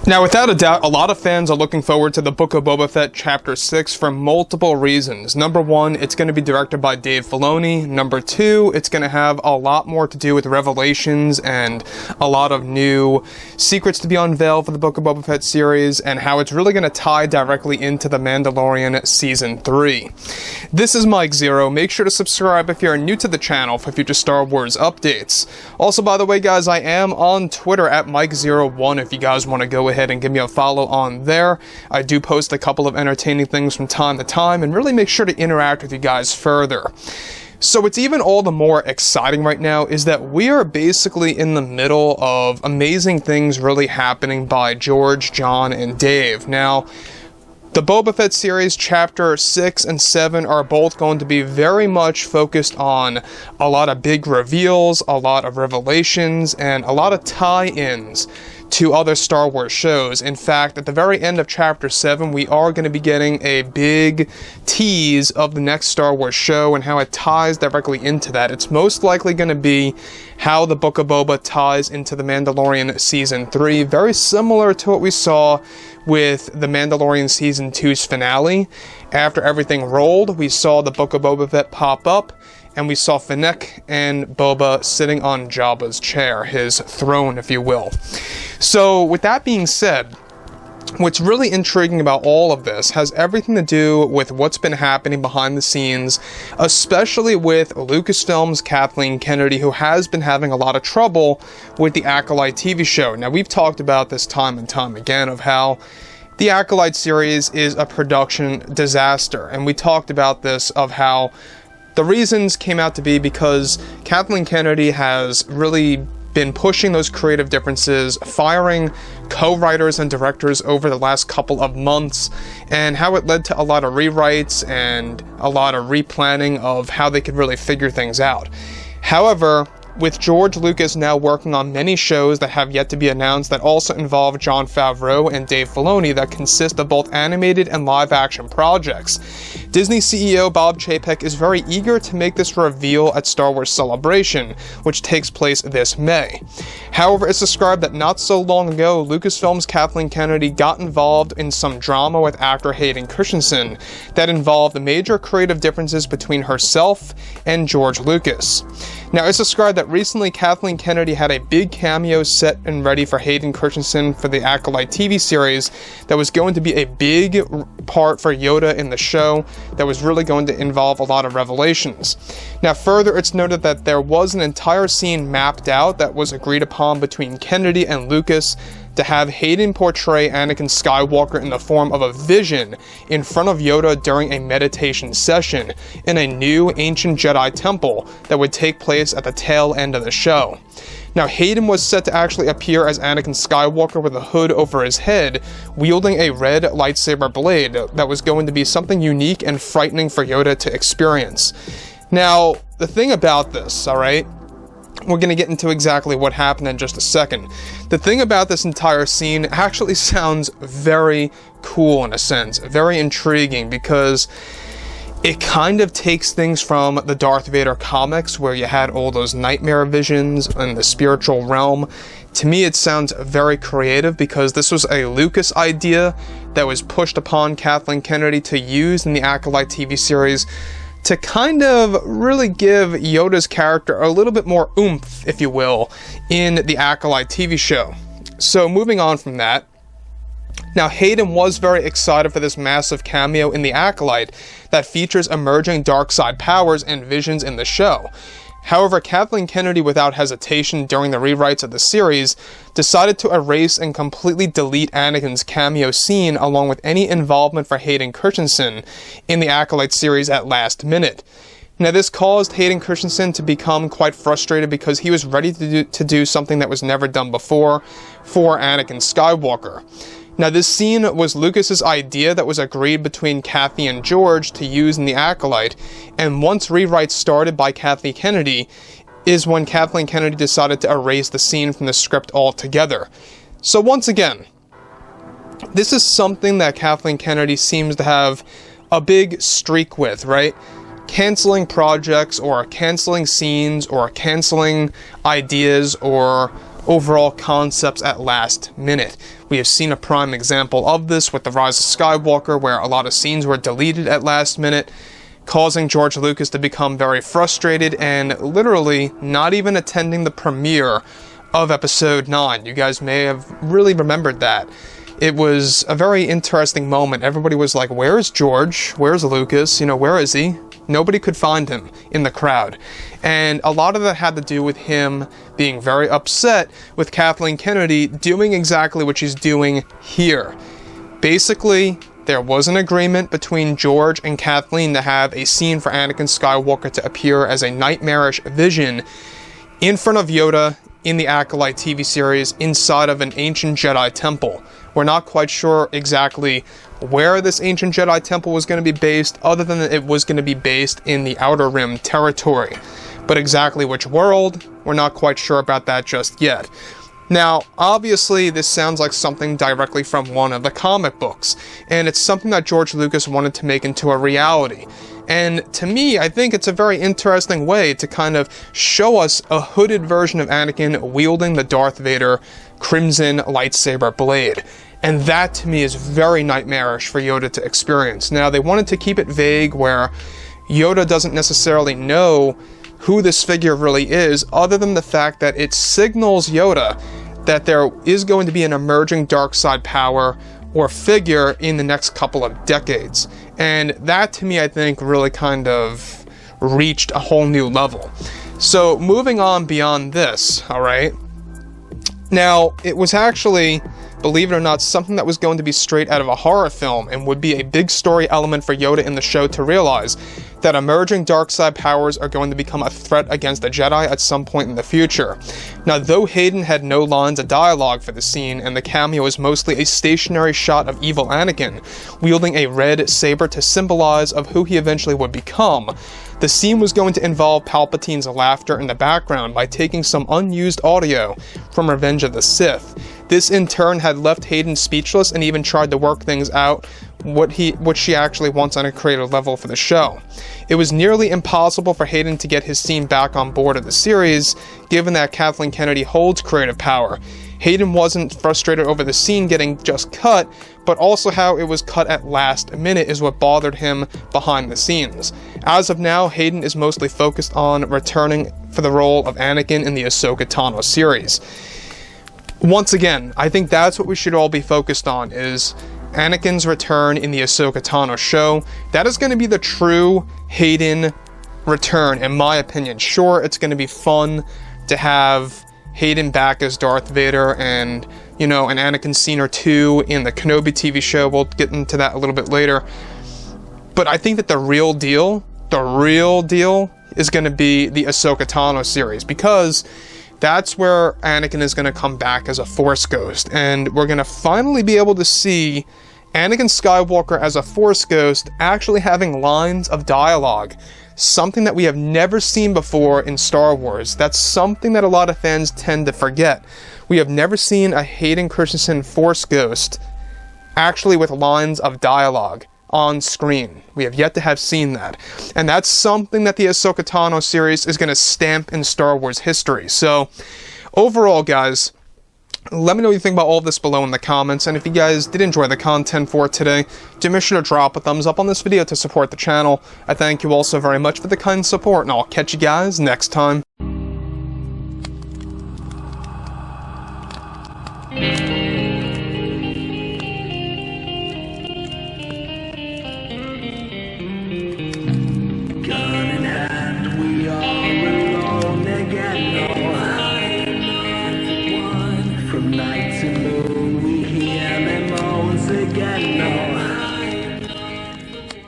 Now, without a doubt, a lot of fans are looking forward to the Book of Boba Fett Chapter 6 for multiple reasons. Number one, it's going to be directed by Dave Filoni. Number two, it's going to have a lot more to do with revelations and a lot of new secrets to be unveiled for the Book of Boba Fett series, and how it's really going to tie directly into the Mandalorian Season 3. This is Mike Zero. Make sure to subscribe if you're new to the channel for future Star Wars updates. Also, by the way, guys, I am on Twitter at Mike01 if you guys want to go ahead and give me a follow on there. I do post a couple of entertaining things from time to time and really make sure to interact with you guys further. So what's even all the more exciting right now is that we are basically in the middle of amazing things really happening by George, John, and Dave. Now, the Boba Fett series, Chapter 6 and 7, are both going to be very much focused on a lot of big reveals, a lot of revelations, and a lot of tie-ins to other Star Wars shows. In fact, at the very end of Chapter 7, we are going to be getting a big tease of the next Star Wars show and how it ties directly into that. It's most likely going to be how the Book of Boba ties into the Mandalorian Season 3, very similar to what we saw with the Mandalorian Season 2's finale. After everything rolled, we saw the Book of Boba Fett pop up, and we saw Fennec and Boba sitting on Jabba's chair, his throne, if you will. So, with that being said, what's really intriguing about all of this has everything to do with what's been happening behind the scenes, especially with Lucasfilm's Kathleen Kennedy, who has been having a lot of trouble with the Acolyte TV show. Now, we've talked about this time and time again of how the Acolyte series is a production disaster, and we talked about this of how the reasons came out to be because Kathleen Kennedy has really been pushing those creative differences, firing co-writers and directors over the last couple of months, and how it led to a lot of rewrites and a lot of replanning of how they could really figure things out. However, with George Lucas now working on many shows that have yet to be announced that also involve Jon Favreau and Dave Filoni that consist of both animated and live-action projects, Disney CEO Bob Chapek is very eager to make this reveal at Star Wars Celebration, which takes place this May. However, it's described that not so long ago, Lucasfilm's Kathleen Kennedy got involved in some drama with actor Hayden Christensen that involved the major creative differences between herself and George Lucas. Now, it's described that recently Kathleen Kennedy had a big cameo set and ready for Hayden Christensen for the Acolyte TV series that was going to be a big part for Yoda in the show that was really going to involve a lot of revelations. Now, further, it's noted that there was an entire scene mapped out that was agreed upon between Kennedy and Lucas to have Hayden portray Anakin Skywalker in the form of a vision in front of Yoda during a meditation session in a new ancient Jedi temple that would take place at the tail end of the show. Now, Hayden was set to actually appear as Anakin Skywalker with a hood over his head, wielding a red lightsaber blade that was going to be something unique and frightening for Yoda to experience. Now, the thing about this, alright, we're going to get into exactly what happened in just a second. The thing about this entire scene actually sounds very cool in a sense, very intriguing, because it kind of takes things from the Darth Vader comics where you had all those nightmare visions in the spiritual realm. To me, it sounds very creative because this was a Lucas idea that was pushed upon Kathleen Kennedy to use in the Acolyte TV series to kind of really give Yoda's character a little bit more oomph, if you will, in the Acolyte TV show. So moving on from that, now Hayden was very excited for this massive cameo in the Acolyte that features emerging dark side powers and visions in the show. However, Kathleen Kennedy, without hesitation during the rewrites of the series, decided to erase and completely delete Anakin's cameo scene along with any involvement for Hayden Christensen in the Acolyte series at last minute. Now, this caused Hayden Christensen to become quite frustrated because he was ready to do something that was never done before for Anakin Skywalker. Now, this scene was Lucas's idea that was agreed between Kathy and George to use in the Acolyte, and once rewrites started by Kathleen Kennedy, is when Kathleen Kennedy decided to erase the scene from the script altogether. So once again, this is something that Kathleen Kennedy seems to have a big streak with, right? Canceling projects, or canceling scenes, or canceling ideas, or overall concepts at last minute. We have seen a prime example of this with The Rise of Skywalker, where a lot of scenes were deleted at last minute, causing George Lucas to become very frustrated and literally not even attending the premiere of Episode 9. You guys may have really remembered that. It was a very interesting moment. Everybody was like, where is George? Where's Lucas? You know, where is he? Nobody could find him in the crowd. And a lot of that had to do with him being very upset with Kathleen Kennedy doing exactly what she's doing here. Basically, there was an agreement between George and Kathleen to have a scene for Anakin Skywalker to appear as a nightmarish vision in front of Yoda in the Acolyte TV series inside of an ancient Jedi temple. We're not quite sure exactly where this ancient Jedi temple was going to be based, other than that it was going to be based in the Outer Rim territory. But exactly which world, we're not quite sure about that just yet. Now, obviously, this sounds like something directly from one of the comic books, and it's something that George Lucas wanted to make into a reality. And to me, I think it's a very interesting way to kind of show us a hooded version of Anakin wielding the Darth Vader crimson lightsaber blade. And that, to me, is very nightmarish for Yoda to experience. Now, they wanted to keep it vague where Yoda doesn't necessarily know who this figure really is, other than the fact that it signals Yoda that there is going to be an emerging dark side power or figure in the next couple of decades. And that, to me, I think really kind of reached a whole new level. So moving on beyond this, all right? Now, it was actually, believe it or not, something that was going to be straight out of a horror film and would be a big story element for Yoda in the show to realize that emerging dark side powers are going to become a threat against the Jedi at some point in the future. Now, though Hayden had no lines of dialogue for the scene, and the cameo was mostly a stationary shot of evil Anakin, wielding a red saber to symbolize of who he eventually would become, the scene was going to involve Palpatine's laughter in the background by taking some unused audio from Revenge of the Sith. This in turn had left Hayden speechless and even tried to work things out what she actually wants on a creative level for the show. It was nearly impossible for Hayden to get his scene back on board of the series, given that Kathleen Kennedy holds creative power. Hayden wasn't frustrated over the scene getting just cut, but also how it was cut at last minute is what bothered him behind the scenes. As of now, Hayden is mostly focused on returning for the role of Anakin in the Ahsoka Tano series. Once again, I think that's what we should all be focused on, is Anakin's return in the Ahsoka Tano show. That is going to be the true Hayden return, in my opinion. Sure, it's going to be fun to have Hayden back as Darth Vader and, you know, an Anakin scene or two in the Kenobi TV show. We'll get into that a little bit later. But I think that the real deal is going to be the Ahsoka Tano series, because that's where Anakin is going to come back as a Force ghost, and we're going to finally be able to see Anakin Skywalker as a Force ghost actually having lines of dialogue, something that we have never seen before in Star Wars. That's something that a lot of fans tend to forget. We have never seen a Hayden Christensen Force ghost actually with lines of dialogue on screen. We have yet to have seen that. And that's something that the Ahsoka Tano series is going to stamp in Star Wars history. So, overall, guys, let me know what you think about all of this below in the comments, and if you guys did enjoy the content for today, do make sure to drop a thumbs up on this video to support the channel. I thank you all so very much for the kind support, and I'll catch you guys next time. From night to moon.